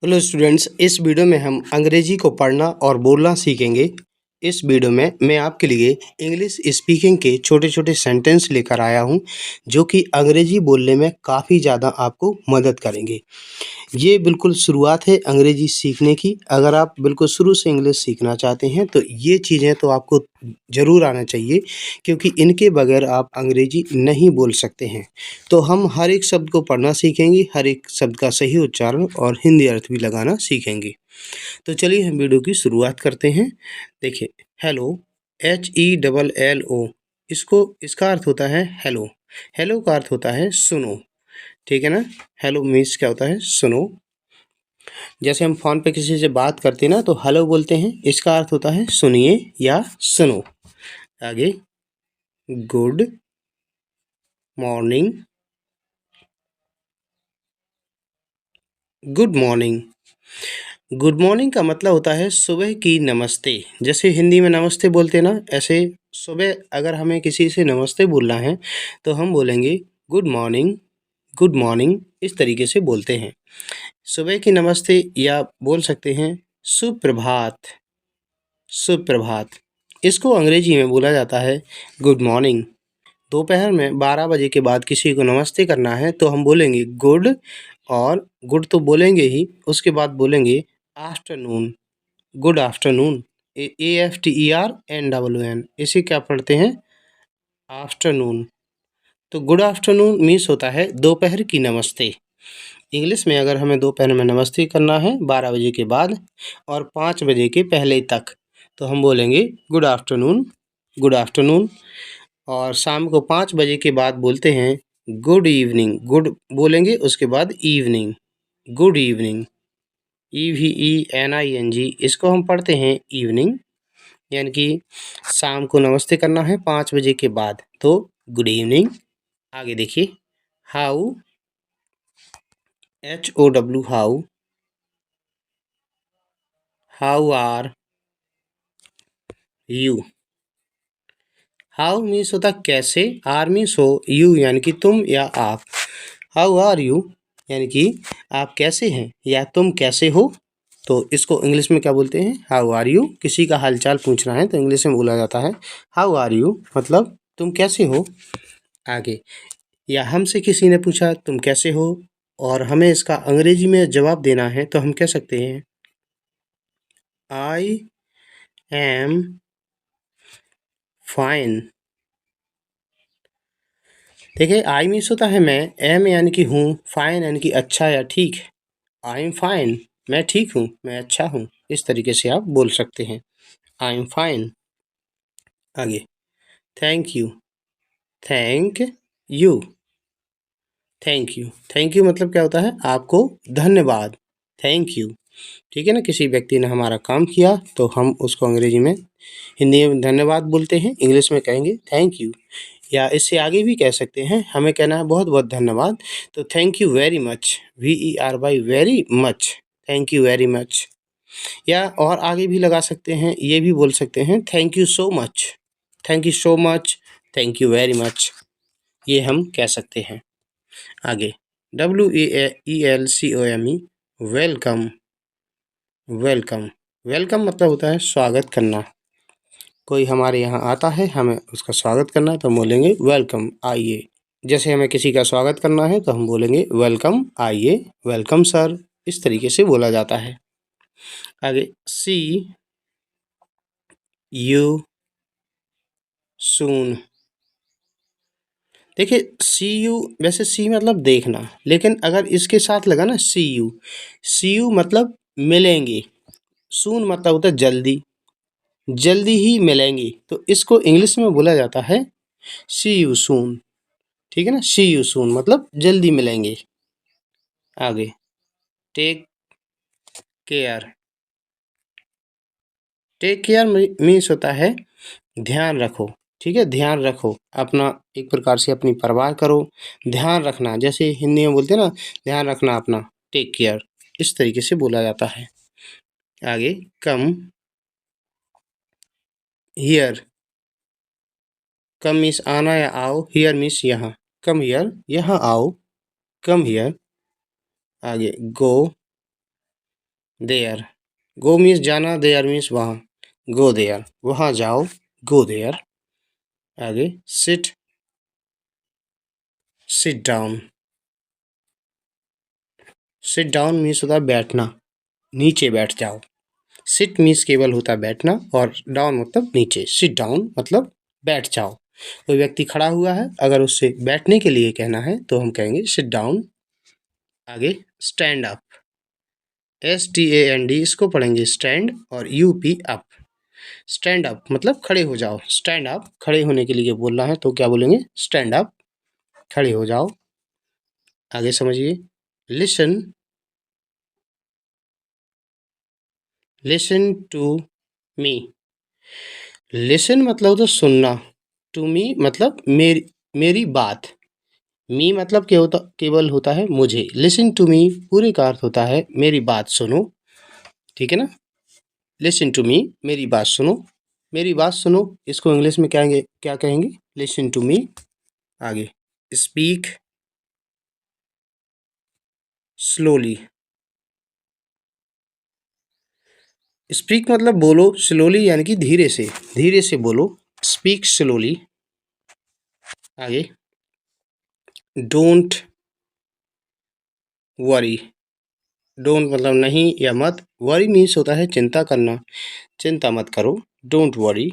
Hello students, इस video में हम अंग्रेजी को पढ़ना और बोलना सीखेंगे। इस वीडियो में मैं आपके लिए इंग्लिश स्पीकिंग के छोटे-छोटे सेंटेंस लेकर आया हूं, जो कि अंग्रेजी बोलने में काफ़ी ज़्यादा आपको मदद करेंगे। ये बिल्कुल शुरुआत है अंग्रेजी सीखने की। अगर आप बिल्कुल शुरू से इंग्लिश सीखना चाहते हैं, तो ये चीज़ें तो आपको ज़रूर आना चाहिए, क्योंकि इनके बगैर आप अंग्रेजी नहीं बोल सकते हैं। तो हम हर एक शब्द को पढ़ना सीखेंगे, हर एक शब्द का सही उच्चारण और हिंदी अर्थ भी लगाना सीखेंगे। तो चलिए हम वीडियो की शुरुआत करते हैं। देखिए, हेलो, HELLO, इसका अर्थ होता है हेलो। हेलो का अर्थ होता है सुनो, ठीक है ना? हेलो मीन्स क्या होता है? सुनो। जैसे हम फ़ोन पे किसी से बात करते हैं ना, तो हेलो बोलते हैं, इसका अर्थ होता है सुनिए या सुनो। आगे, good morning. Good morning. Good morning का मतलब होता है सुबह की नमस्ते। जैसे हिंदी में नमस्ते बोलते हैं ना, ऐसे सुबह अगर हमें किसी से नमस्ते बोलना है, तो हम बोलेंगे गुड मॉर्निंग, गुड मॉर्निंग, इस तरीके से बोलते हैं। सुबह की नमस्ते या बोल सकते हैं सुप्रभात, सुप्रभात। इसको अंग्रेजी में बोला जाता है गुड मॉर्निंग। दोपहर में 12 बजे के बाद किसी को नमस्ते करना है, तो हम बोलेंगे गुड, और गुड तो बोलेंगे ही, उसके बाद बोलेंगे आफ्टरनून, गुड आफ्टरनून। AFTERNOON, इसे क्या पढ़ते हैं? आफ्टरनून। तो गुड आफ्टरनून मीन्स होता है दोपहर की नमस्ते। इंग्लिश में अगर हमें दोपहर में नमस्ते करना है 12 बजे के बाद और 5 बजे के पहले तक, तो हम बोलेंगे गुड आफ्टरनून, गुड आफ्टरनून। और शाम को 5 बजे के बाद बोलते हैं गुड इवनिंग। गुड बोलेंगे, उसके बाद इवनिंग, गुड इवनिंग, EVENING। इसको हम पढ़ते हैं इवनिंग, यानी कि शाम को नमस्ते करना है 5 बजे के बाद, तो गुड इवनिंग। आगे देखिए, how, HOW, how, how are you. How means होता है कैसे, आर मीन्स हो, यू यानी कि तुम या आप। हाउ आर यू यानी कि आप कैसे हैं या तुम कैसे हो। तो इसको इंग्लिश में क्या बोलते हैं? How are you. किसी का हालचाल पूछना है तो इंग्लिश में बोला जाता है हाउ आर यू, मतलब तुम कैसे हो। आगे, या हमसे किसी ने पूछा तुम कैसे हो, और हमें इसका अंग्रेजी में जवाब देना है, तो हम कह सकते हैं आई एम फाइन। देखिए, आई मीन्स होता है मैं, एम यानी कि हूँ, फाइन यानी कि अच्छा या ठीक। आई एम फाइन, मैं ठीक हूँ, मैं अच्छा हूँ, इस तरीके से आप बोल सकते हैं आई एम फाइन। आगे, thank you, thank you, thank you. Thank you मतलब क्या होता है? आपको धन्यवाद, थैंक यू। ठीक है ना? किसी व्यक्ति ने हमारा काम किया, तो हम उसको अंग्रेजी में, हिंदी में धन्यवाद बोलते हैं, इंग्लिश में कहेंगे थैंक यू। या इससे आगे भी कह सकते हैं, हमें कहना है बहुत बहुत धन्यवाद, तो thank you very much, VERY, very much, thank you very much. या और आगे भी लगा सकते हैं, ये भी बोल सकते हैं thank you so much, thank you so much, thank you very much, ये हम कह सकते हैं। आगे, WELCOME, वेलकम, वेलकम। वेलकम मतलब होता है स्वागत करना। कोई हमारे यहाँ आता है, हमें उसका स्वागत करना है, तो हम बोलेंगे वेलकम, आइए। जैसे हमें किसी का स्वागत करना है, तो हम बोलेंगे वेलकम, आइए, वेलकम सर, इस तरीके से बोला जाता है। आगे, सी यू सून। देखिए, सी यू, वैसे सी मतलब देखना, लेकिन अगर इसके साथ लगा ना सी यू, सी यू मतलब मिलेंगे, सून मतलब होता है जल्दी, जल्दी ही मिलेंगे, तो इसको इंग्लिश में बोला जाता है सी यू सून। ठीक है ना? सी यू सून मतलब जल्दी मिलेंगे। आगे, take care. Take care means होता है ध्यान रखो। ठीक है? ध्यान रखो अपना, एक प्रकार से अपनी परवाह करो, ध्यान रखना। जैसे हिंदी में बोलते हैं ना, ध्यान रखना अपना, टेक केयर, इस तरीके से बोला जाता है। आगे, कम हियर। कम मीन्स आना या आओ, हियर मीन्स यहाँ। कम हियर, यहाँ आओ, कम हियर। आगे, गो देयर। गो मीन्स जाना, देयर मीन्स वहाँ। गो देयर, वहाँ जाओ, गो देयर। आगे sit, sit down. Sit down means होता है बैठना, नीचे बैठ जाओ। सिट मीन्स केवल होता है बैठना और डाउन मतलब नीचे। सिट डाउन मतलब बैठ जाओ। कोई व्यक्ति खड़ा हुआ है, अगर उससे बैठने के लिए कहना है तो हम कहेंगे सिट डाउन। आगे स्टैंड अप, STAND इसको पढ़ेंगे स्टैंड और UP अप। स्टैंड अप मतलब खड़े हो जाओ। स्टैंड अप खड़े होने के लिए बोलना है तो क्या बोलेंगे? स्टैंड अप, खड़े हो जाओ। आगे समझिए, listen, listen to me. Listen मतलब तो सुनना, टू मी मतलब मेरी, मेरी बात। मी मतलब क्या होता, केवल होता है मुझे। लिसन टू मी पूरे का अर्थ होता है मेरी बात सुनो, ठीक है ना। लिसन टू मी, मेरी बात सुनो। मेरी बात सुनो, इसको इंग्लिश में कहेंगे, क्या कहेंगे? Listen to me. आगे स्पीक स्लोली। स्पीक मतलब बोलो, स्लोली यानी कि धीरे से, धीरे से बोलो। Speak slowly. आगे डोंट वरी। डोंट मतलब नहीं या मत, वरी मीन्स होता है चिंता करना, चिंता मत करो। डोंट वरी,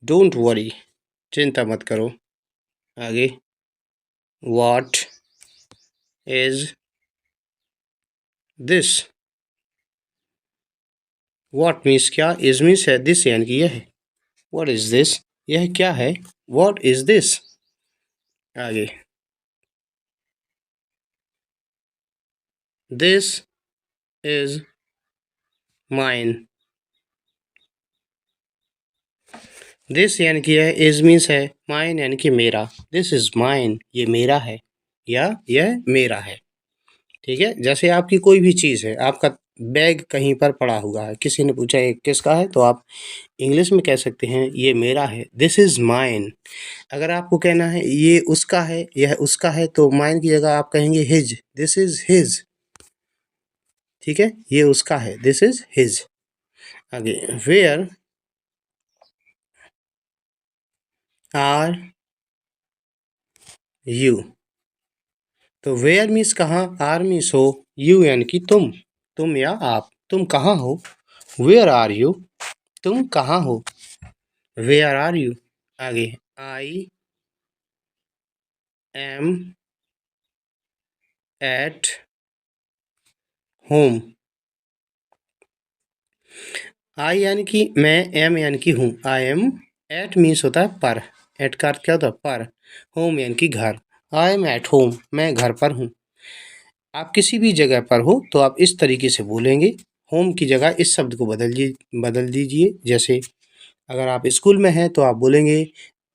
डोंट वरी, चिंता मत करो। आगे what is this. What means क्या, इज मीन्स है, दिस यानी कि यह है। व्हाट इज दिस, यह क्या है? What is this. आगे दिस इज माइन। दिस यानी कि यह, इज मीन्स है, माइन यानी कि मेरा। दिस इज माइन, ये मेरा है या यह मेरा है। ठीक है, जैसे आपकी कोई भी चीज़ है, आपका बैग कहीं पर पड़ा हुआ है, किसी ने पूछा ये किसका है, तो आप इंग्लिश में कह सकते हैं ये मेरा है, दिस इज माइन। अगर आपको कहना है ये उसका है, यह उसका है, तो माइन की जगह आप कहेंगे हिज, दिस इज हिज। ठीक है, ये उसका है, दिस इज हिज। आगे वेयर आर यू। तो वेयर मीन्स कहाँ, आर मीन्स हो, यू यानी कि तुम या आप, तुम कहाँ हो। वेयर आर यू, तुम कहाँ हो। Where are you. आगे I am at home. I यानी कि मैं, एम यानी कि हूँ, आई एम। एट मीन्स होता है पर, एट का अर्थ क्या होता है? पर। होम यानी कि घर। आई एम एट होम, मैं घर पर हूँ। आप किसी भी जगह पर हो तो आप इस तरीके से बोलेंगे। होम की जगह इस शब्द को बदल दीजिए। जैसे अगर आप स्कूल में हैं तो आप बोलेंगे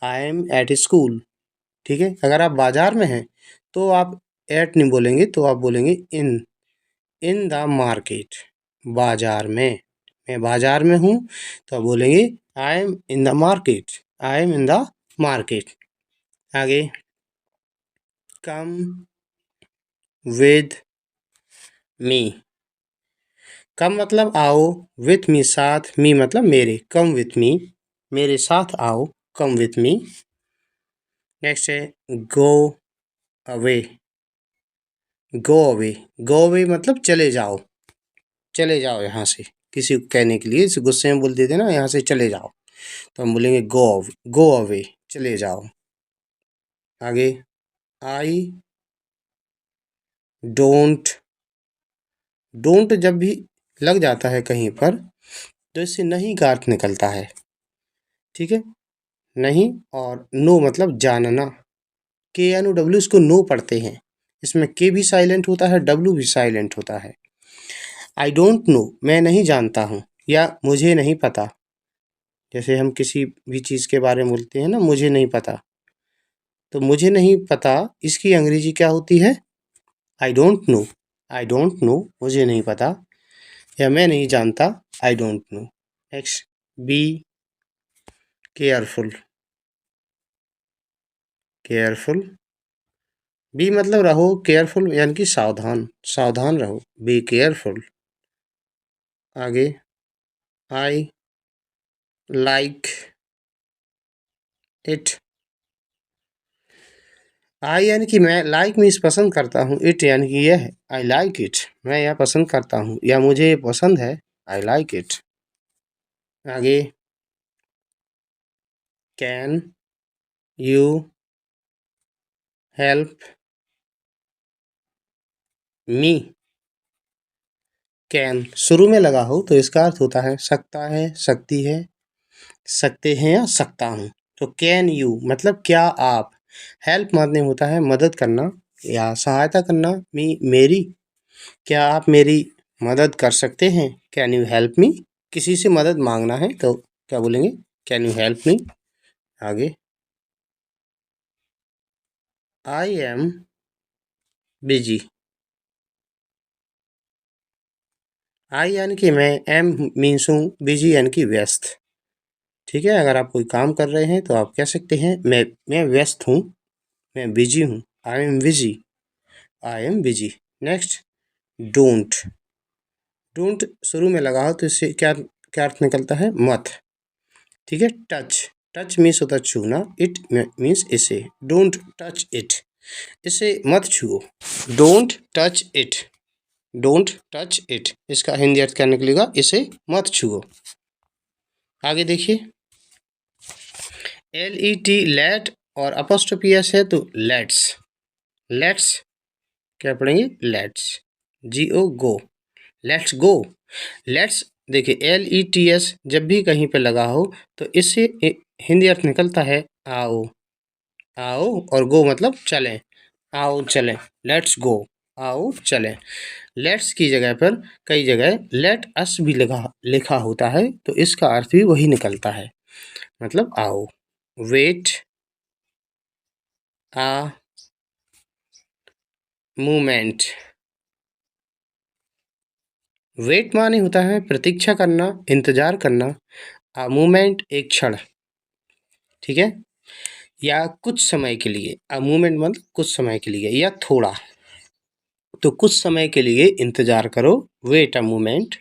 आई एम एट स्कूल। ठीक है, अगर आप बाजार में हैं तो आप एट नहीं बोलेंगे, तो आप बोलेंगे इन द मार्केट। बाजार में, मैं बाजार में हूँ, तो आप बोलेंगे I am in the market, I am in the market. आगे कम विद मी। कम मतलब आओ, विथ मी साथ, मी मतलब मेरे। कम विथ मी, मेरे साथ आओ, कम विथ मी। नेक्स्ट है go away. Go away, go away मतलब चले जाओ, चले जाओ यहाँ से। किसी को कहने के लिए इसे गुस्से में बोल देते ना, यहाँ से चले जाओ, तो हम बोलेंगे गो अवे, चले जाओ। आगे आई डोंट। डोंट जब भी लग जाता है कहीं पर तो इससे नहीं का अर्थ निकलता है। ठीक है, नहीं। और नो मतलब जानना, KNOW इसको नो पढ़ते हैं। इसमें के भी साइलेंट होता है, डब्ल्यू भी साइलेंट होता है। आई डोंट नो मैं नहीं जानता हूँ, या मुझे नहीं पता। जैसे हम किसी भी चीज़ के बारे में बोलते हैं ना, मुझे नहीं पता, तो मुझे नहीं पता इसकी अंग्रेजी क्या होती है? I don't know. I don't know मुझे नहीं पता, या मैं नहीं जानता, I don't know. Next be careful. Careful, be मतलब रहो, केयरफुल यानी कि सावधान, सावधान रहो। Be careful. आगे आई लाइक इट। आई यानी कि मैं, लाइक मीन्स पसंद करता हूँ, इट यानी कि यह है, आई लाइक इट, मैं यह पसंद करता हूँ या मुझे ये पसंद है, आई लाइक इट। आगे can you help me. Can शुरू में लगा हो तो इसका अर्थ होता है सकता है, सकती है, सकते हैं या सकता हूँ। तो कैन यू मतलब क्या आप, हेल्प माने होता है मदद करना या सहायता करना, मी मेरी, क्या आप मेरी मदद कर सकते हैं, कैन यू हेल्प मी। किसी से मदद मांगना है तो क्या बोलेंगे, कैन यू हेल्प मी। आगे आई एम बिजी। आई यानी कि मैं, एम मीन्स हूँ, बिजी यानी कि व्यस्त। ठीक है, अगर आप कोई काम कर रहे हैं तो आप कह सकते हैं मैं व्यस्त हूँ, मैं बिजी हूँ, I am busy, I am busy. Next don't. Don't शुरू में लगा हो तो इससे क्या क्या अर्थ निकलता है, मत। ठीक है, टच, टच मीन्स होता है छूना, इट मीन्स इसे, डोंट टच इट, इसे मत छुओ, don't touch it, don't touch it, इसका हिंदी अर्थ क्या निकलेगा, इसे मत छुओ। आगे देखिए LET लेट और अपॉस्ट्रोफी एस है तो लेट्स, लेट्स क्या पढ़ेंगे, let's, GO go, let's go, let's. देखिए LETS जब भी कहीं पे लगा हो तो इससे हिंदी अर्थ निकलता है आओ, आओ, और गो मतलब चलें, आओ चलें, लेट्स गो, आओ चलें। लेट्स की जगह पर कई जगह लेट अस भी लिखा होता है तो इसका अर्थ भी वही निकलता है, मतलब आओ। वेट आ मूवमेंट। वेट माने होता है प्रतीक्षा करना, इंतजार करना, आ मूवमेंट एक क्षण। ठीक है, या कुछ समय के लिए, आ मूवमेंट मतलब कुछ समय के लिए या थोड़ा, तो कुछ समय के लिए इंतजार करो, wait a moment,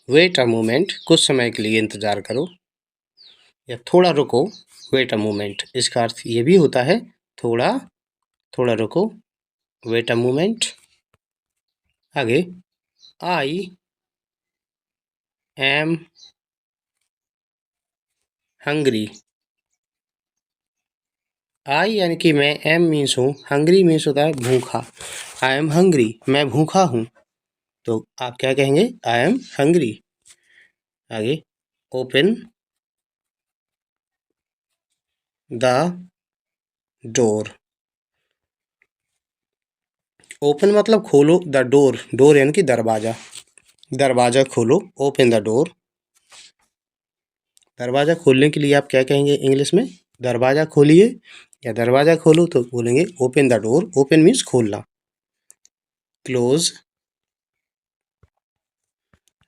wait a moment, कुछ समय के लिए इंतजार करो या थोड़ा रुको, वेट अ मोमेंट, इसका अर्थ ये भी होता है थोड़ा, थोड़ा रुको, वेट अ मोमेंट। आगे आई एम हंग्री। आई यानी कि मैं, एम मीन्स हूँ, हंग्री मीन्स होता है भूखा, आई एम हंग्री, मैं भूखा हूँ, तो आप क्या कहेंगे, आई एम हंग्री। आगे ओपन द डोर। ओपन मतलब खोलो, द डोर, डोर यानी कि दरवाजा, दरवाजा खोलो, ओपन द डोर। दरवाजा खोलने के लिए आप क्या कहेंगे इंग्लिश में, दरवाजा खोलिए या दरवाजा खोलो तो बोलेंगे open the door, open means खोलना। Close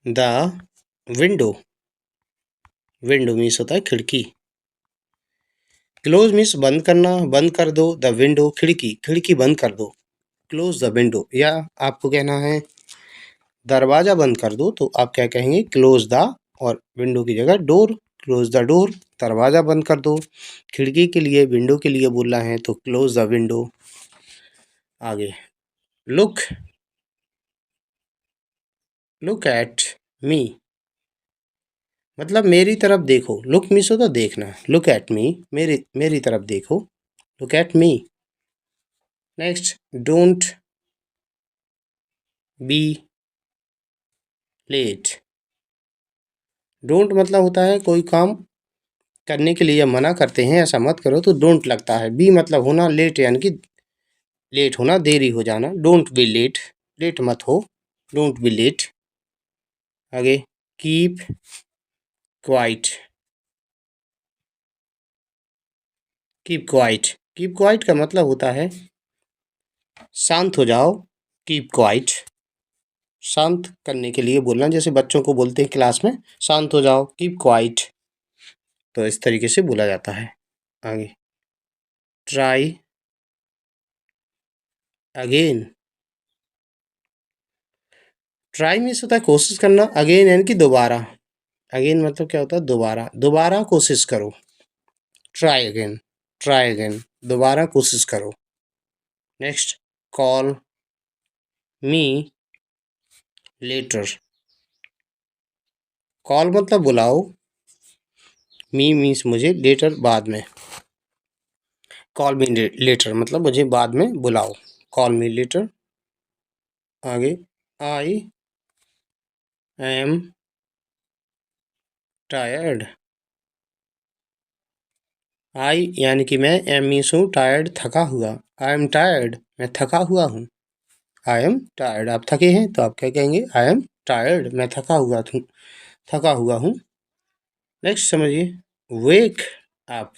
the window, window means होता है खिड़की, क्लोज मीन्स बंद करना, बंद कर दो, द विंडो खिड़की, खिड़की बंद कर दो, क्लोज द विंडो। या आपको कहना है दरवाजा बंद कर दो तो आप क्या कहेंगे, क्लोज द, और विंडो की जगह डोर, क्लोज द डोर, दरवाजा बंद कर दो। खिड़की के लिए, विंडो के लिए बोलना है तो क्लोज द विंडो। आगे लुक, लुक एट मी मतलब मेरी तरफ देखो, लुक मीन्स होता देखना, लुक एट मी, मेरी मेरी तरफ देखो, look at me. Next don't be late. Don't मतलब होता है कोई काम करने के लिए मना करते हैं, ऐसा मत करो तो डोंट लगता है। बी मतलब होना, लेट यानी कि लेट होना, देरी हो जाना, डोंट बी लेट, लेट मत हो, डोंट बी लेट। आगे keep quiet, keep quiet, keep quiet का मतलब होता है शांत हो जाओ, कीप क्वाइट, शांत करने के लिए बोलना, जैसे बच्चों को बोलते हैं क्लास में शांत हो जाओ, कीप क्वाइट, तो इस तरीके से बोला जाता है। आगे ट्राई अगेन, ट्राई मीन्स होता है कोशिश करना, अगेन यानी कि दोबारा। अगेन मतलब क्या होता है दोबारा, दोबारा कोशिश करो। ट्राई अगेन, ट्राई अगेन, दोबारा कोशिश करो। Next, call me later. Call मतलब बुलाओ, मी मीन्स मुझे, लेटर बाद में। कॉल मी लेटर मतलब मुझे बाद में बुलाओ। Call me later. आगे, आई एम टायर्ड। आई यानी कि मैं, एम मीन्स हूँ, टायर्ड थका हुआ। आई एम टायर्ड, मैं थका हुआ हूँ। आई एम टायर्ड, आप थके हैं तो आप क्या कहेंगे, आई एम टायर्ड, मैं थका हुआ हूँ, थका हुआ हूँ। नेक्स्ट समझिए, wake up.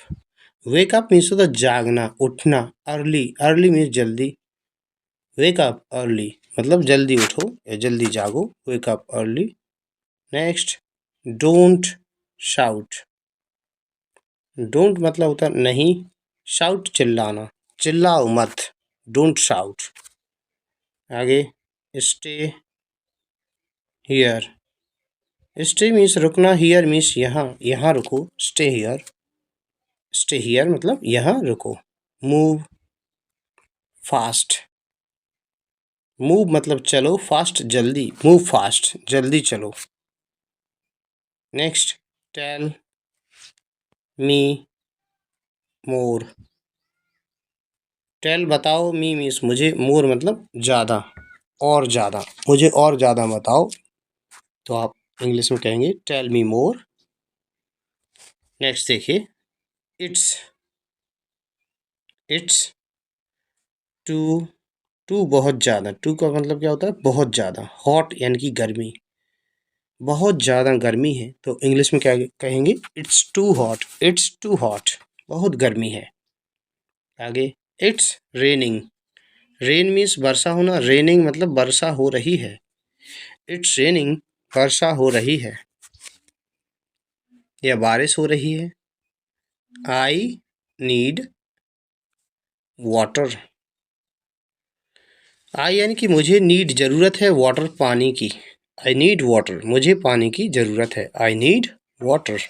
Wake up means होता जागना, उठना। अर्ली, अर्ली मीन्स जल्दी। वेक अप अर्ली मतलब जल्दी उठो या जल्दी जागो, wake up early. Next, don't shout. Don't मतलब होता नहीं, शाउट चिल्लाना, चिल्लाओ मत, डोंट शाउट। आगे, स्टे हियर। स्टे मीन्स रुकना, हियर मीन्स यहाँ, यहाँ रुको, स्टे हियर। स्टे हियर मतलब यहाँ रुको। Move fast. मूव मतलब चलो, फास्ट जल्दी, मूव फास्ट जल्दी चलो। नेक्स्ट, टेल मी मोर। टेल बताओ, मी मीन्स मुझे, मोर मतलब ज़्यादा, और ज़्यादा, मुझे और ज़्यादा बताओ, तो आप इंग्लिश में कहेंगे टेल मी मोर। नेक्स्ट देखिए, इट्स, इट्स टू, टू बहुत ज़्यादा, टू का मतलब क्या होता है बहुत ज़्यादा। हॉट यानी कि गर्मी, बहुत ज़्यादा गर्मी है, तो इंग्लिश में क्या कहेंगे, it's too hot, it's too hot, बहुत गर्मी है। आगे, इट्स रेनिंग। रेन मीन्स वर्षा होना, रेनिंग मतलब वर्षा हो रही है। इट्स रेनिंग, वर्षा हो रही है या बारिश हो रही है। I need water. आई यानी कि मुझे, नीड जरूरत है, वाटर पानी की। आई नीड वाटर, मुझे पानी की जरूरत है, I need water.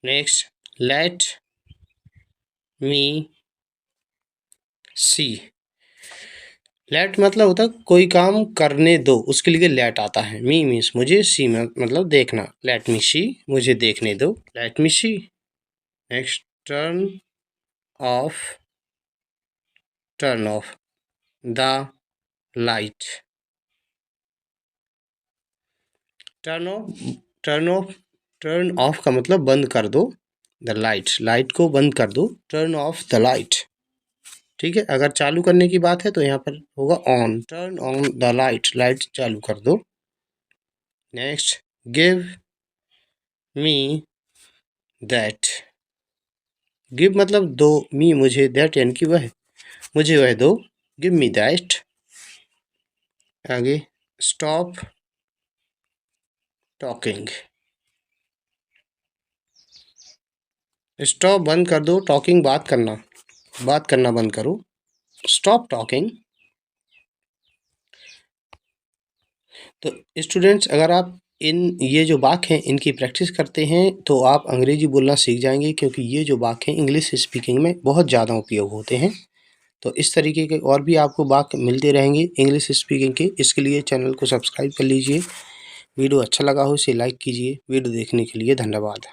Next, let me see. Let मतलब होता है कोई काम करने दो, उसके लिए लेट आता है। मी मीन्स मुझे, सी मतलब देखना, लेट मी सी, मुझे देखने दो, let me see. Next, turn off, turn off the light. Turn off, turn off, turn off का मतलब बंद कर दो, द लाइट, लाइट को बंद कर दो, टर्न ऑफ द लाइट। ठीक है, अगर चालू करने की बात है तो यहाँ पर होगा on, turn on the light, light चालू कर दो। Next, give me that. Give मतलब दो, मी मुझे, दैट यानी कि वह, मुझे वह दो, गिव मी दैट। आगे, स्टॉप टॉकिंग। स्टॉप बंद कर दो, टॉकिंग बात करना, बात करना बंद करो, स्टॉप टॉकिंग। तो स्टूडेंट्स, अगर आप इन, ये जो वाक्य हैं इनकी प्रैक्टिस करते हैं तो आप अंग्रेजी बोलना सीख जाएंगे, क्योंकि ये जो वाक्य हैं इंग्लिश स्पीकिंग में बहुत ज़्यादा उपयोग होते हैं। तो इस तरीके के और भी आपको वाक्य मिलते रहेंगे इंग्लिश स्पीकिंग के। इसके लिए चैनल को सब्सक्राइब कर लीजिए। वीडियो अच्छा लगा हो इसे लाइक कीजिए। वीडियो देखने के लिए धन्यवाद।